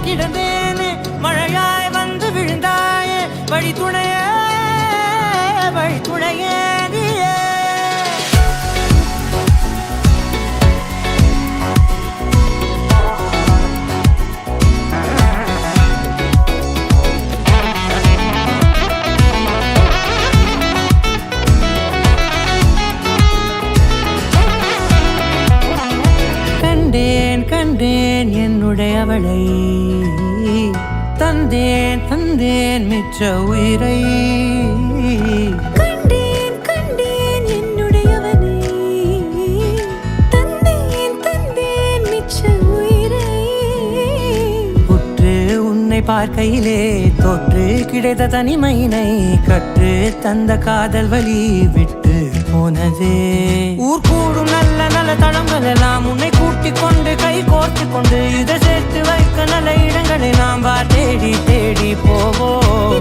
கிடந்தேனே மழையாய் வந்து விழுந்தாயே வழி துணையே நீயே கண்டேன் என்னுடையவளை தந்தேன் மிச்ச உயிரை கண்டேன் என்னுடையவனை தந்தேன் மிச்ச உயிரை உற்று உன்னை பார்க்கையிலே தோற்று கிடைத்த தனிமையினை கற்று தந்த காதல் வழி விட்டு போனதே ஊர் கூடும் நல்ல நல்ல தளங்கள் எல்லாம் உன்னை கூட்டிக் கொண்டு கை கோர்த்து கொண்டு இதை சேர்த்து வைக்க நல்ல இடங்களை நாம் வா தேடி தேடி போவோம்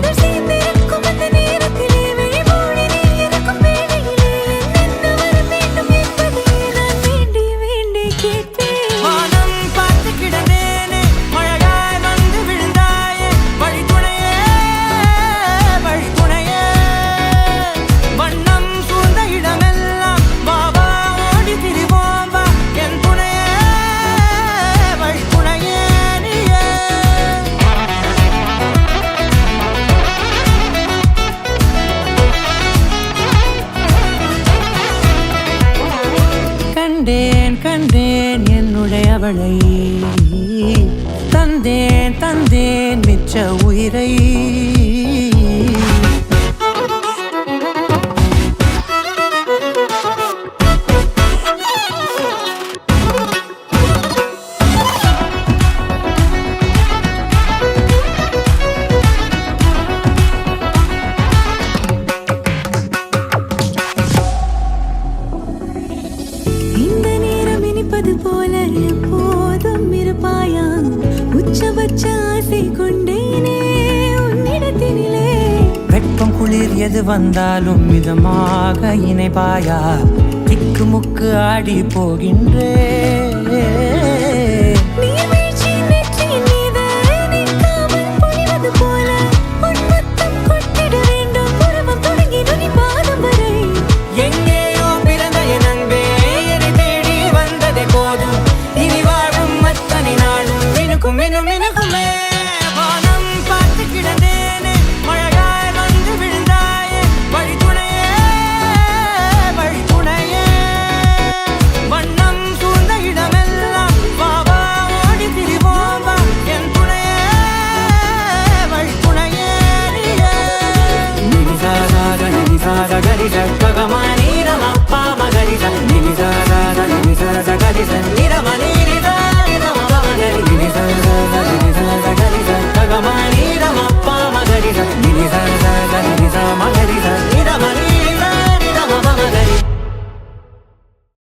கண்டேன் என்னுடையவளை தந்தேன் மிச்ச உயிரை போல எப்போதும் இருப்பாயா உச்சபட்ச ஆசை கொண்டேனே உன்னிடத்தினிலே வெப்பம் குளிர் எது வந்தாலும் மிதமாக இணைப்பாயா திக்கு முக்கு ஆடி போகின்றே